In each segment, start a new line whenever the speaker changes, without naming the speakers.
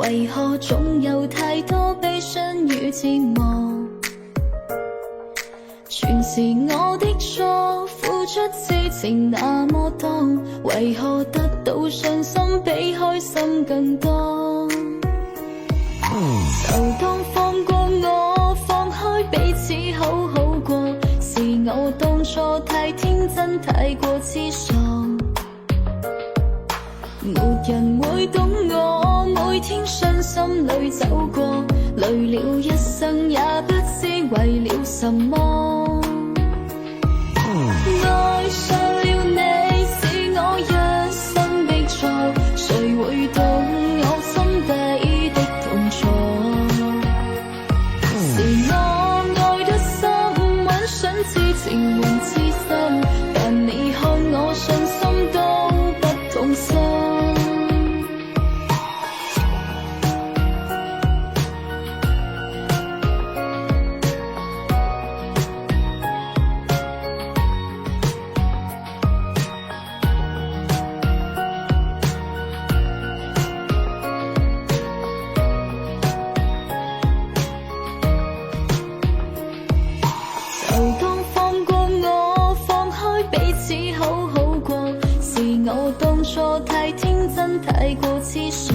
為何總有太多悲傷與折磨？全是我的錯，付出之情那麼多，為何得到傷心比開心更多？就當放過我，放開彼此好好過，是我當初太天真太過痴傻，沒人會懂我，每天傷心裏走過，累了一生也不知為了什麼。愛上了你是我一生的錯，誰會懂我心底的痛楚？是我愛得深，幻想知情換痴心，但你看我信心都不痛心。就當放過我，放開彼此好好過，是我當初太天真太過痴傻，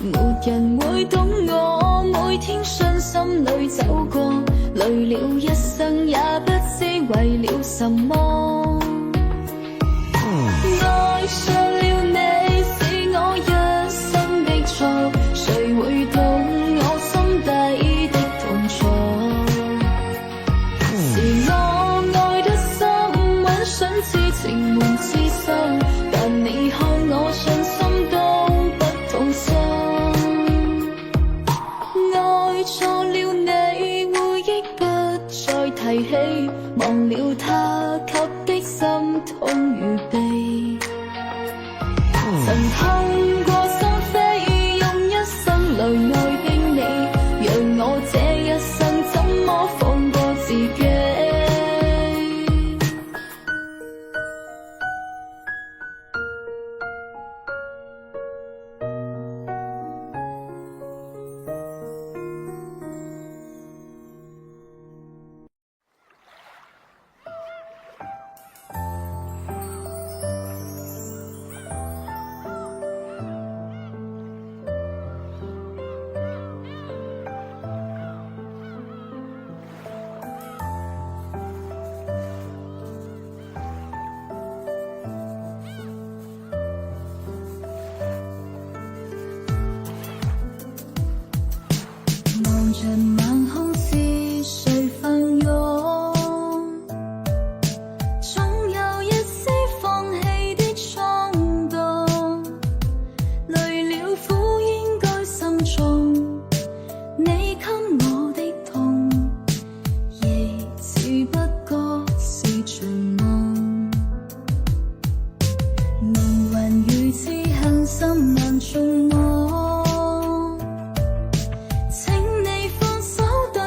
沒人會懂我，每天傷心裏走過，累了一生也不知為了什麼。愛上了你是我一生的錯，誰會懂我心底的痛楚？是我愛得深，幻想知情換痴心，但你看我信心都不痛心。愛錯了你，回憶不再提起，忘了他給的心痛如悲。曾痛過心扉，用一生來愛拼你，讓我這一生怎麼放過自己？望着晚空是誰翻湧，總有一絲放棄的衝動，累了苦應該心中，你給我的痛，亦只不過是隨夢，命運如此狠心難中我。請你放手對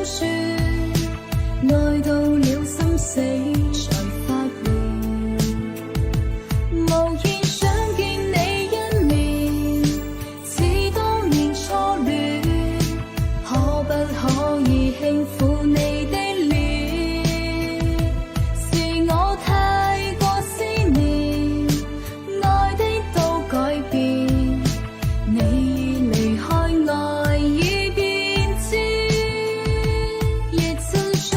說，愛到了心死才發現，無意想見你一面，似當年初戀，可不可以輕撫你的臉？是我太過思念，愛的都改變，你離開愛已變遷，亦曾想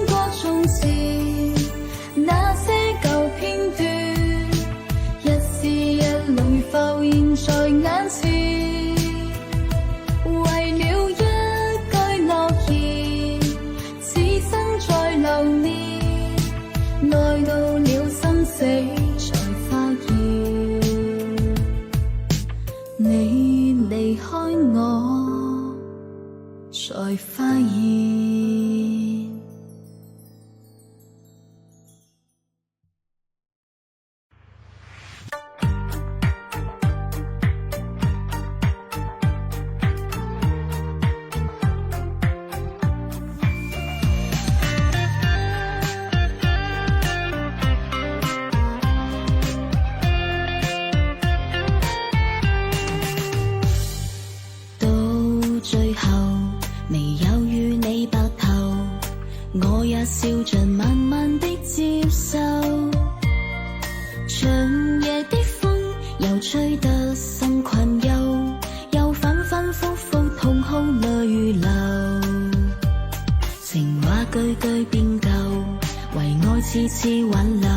過從前那些舊片段，一絲一縷浮現在眼前，為了一句諾言，此生再留念，愛到了心死才發現，你離開我才發現。到最後未有與你白頭，我也笑着慢慢的接受，長夜的風又吹得心困憂，又反反复复痛哭淚流，情話句句變舊，為愛次次挽留，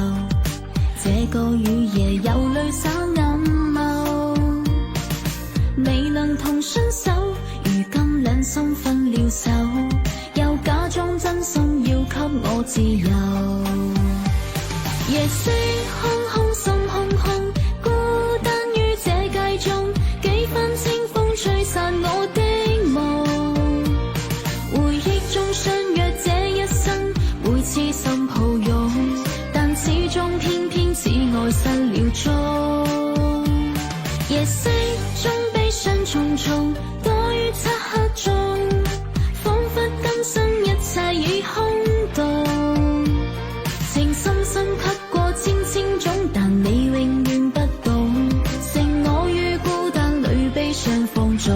這個雨夜有淚灑眼眸，未能同相守，如今兩心分了手，又假裝真心要給我自由。夜色空空，心空空，孤單於這街中，幾番清風吹散我的夢。回憶中相約這一生，會痴心抱擁，但始終偏偏此愛失了蹤。夜色中悲傷重重，躲於漆黑中，彷彿今生一切已空洞。情深深刻過千千種，但你永遠不懂，剩我於孤單裏悲傷放縱。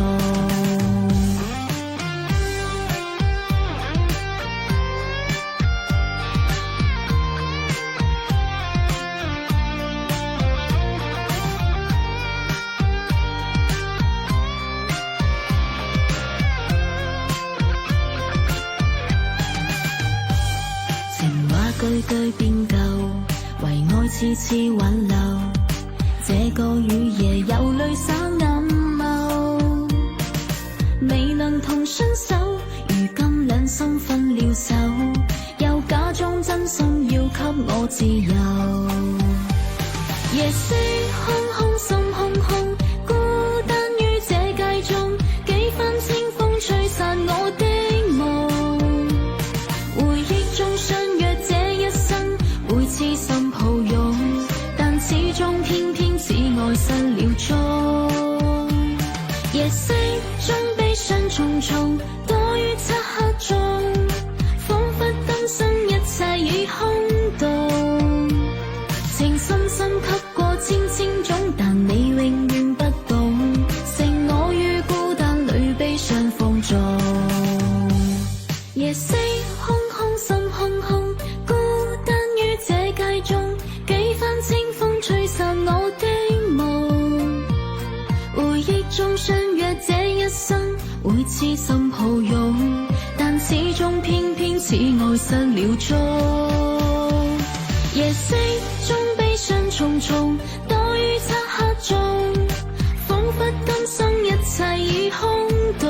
句句變舊，為愛次次挽留，這個雨夜有淚灑眼眸，未能同相守，如今兩心分了手，又假裝真心要給我自由。夜色空空，心空空，孤單於這街中，幾番清風吹散我的夢。回憶中相約這一生，會痴心抱擁，但始終偏偏此愛失了蹤。夜色中悲傷重重，躲於漆黑中，彷彿今生一切已空洞。情深深刻過千千種，但你永遠不懂，剩我於孤單裏悲傷放縱。夜色空空，心空空，孤單於這街中，幾番清風吹散我的夢。回憶中相約這一生，會痴心抱擁，但始終偏偏此愛失了蹤。夜色中悲傷重重，躲於漆黑中，彷彿今生一切已空洞。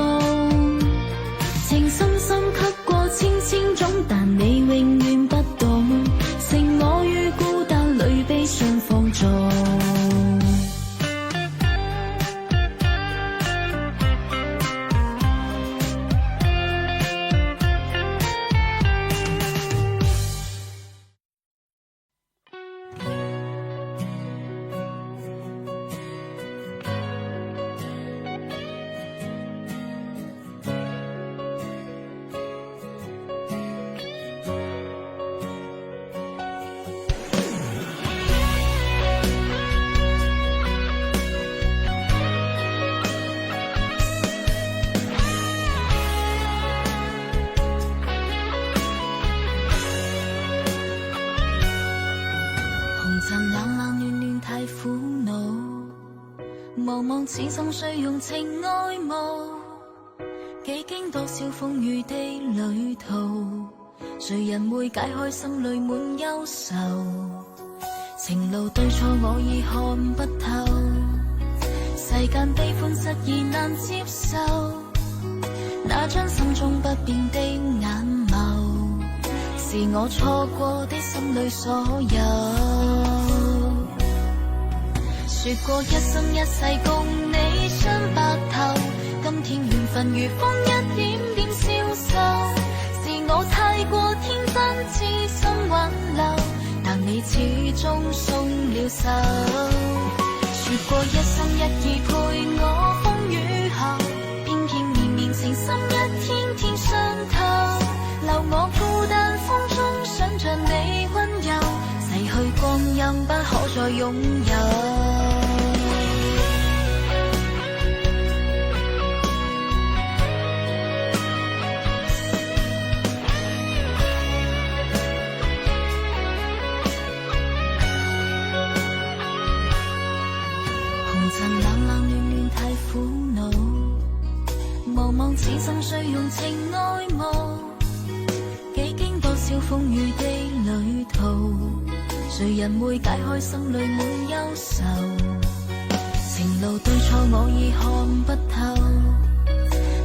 情深深刻過千千種，但你永遠不懂，剩我於孤單裏悲傷放縱。茫茫此生需用情愛慕，幾經多少風雨的旅途，誰人會解開心裏滿憂愁？情路對錯我已看不透，世間悲歡失意難接受，那張心中不變的眼眸，是我錯過的心裏所有。說過一生一世共你相白頭，今天緣分如風一點點消瘦，是我太過天真痴心挽留，但你始終鬆了手。說過一生一意陪我風雨後，偏偏綿綿情深一天天傷透，留我孤單風中想像你溫柔，逝去光陰不可再擁有。茫茫此生需用情愛慕，幾經多少風雨的旅途，誰人會解開心裏滿憂愁？情路對錯我已看不透，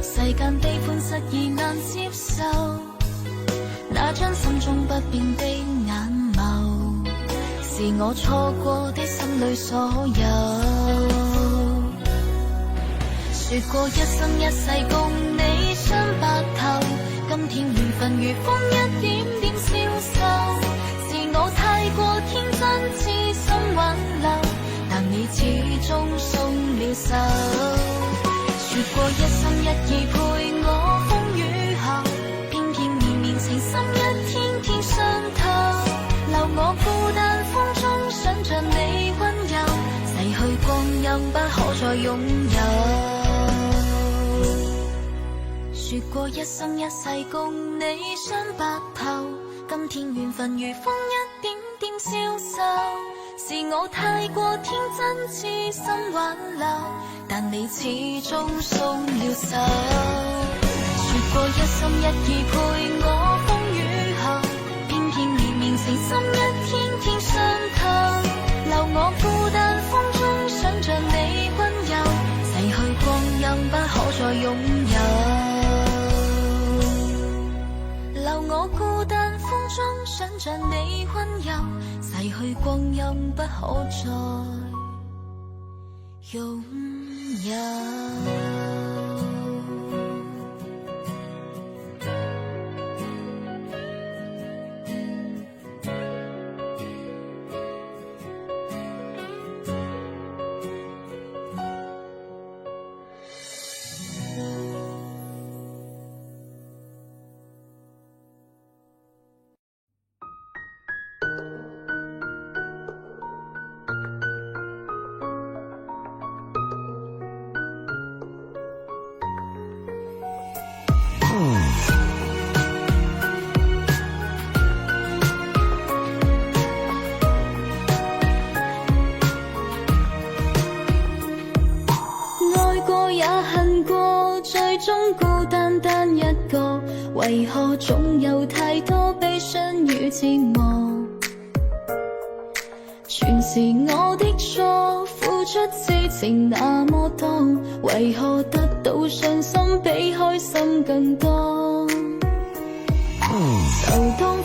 世間悲歡失意難接受，那張心中不變的眼眸，是我錯過的心裏所有。說過一生一世共你相白頭，今天緣分如風一點點消瘦，是我太過天真痴心挽留，但你始終鬆了手。說過一生一意陪我風雨後，偏偏綿綿情深一天天傷透，留我孤單風中想像你溫柔，逝去光陰不可再擁有。說過一生一世共你相白頭，今天緣分如風一點點消瘦，是我太過天真痴心挽留，但你始終鬆了手。說過一生一意陪我風雨後，偏偏綿綿情深一天天傷透，留我孤單風中想像你溫柔，逝去光陰不可再擁有。留我孤單風中想像你溫柔，逝去光陰不可再擁有。終孤單單一個，為何總有太多悲傷與折磨？全是我的錯，付出之情那麼多，為何得到傷心比開心更多？就當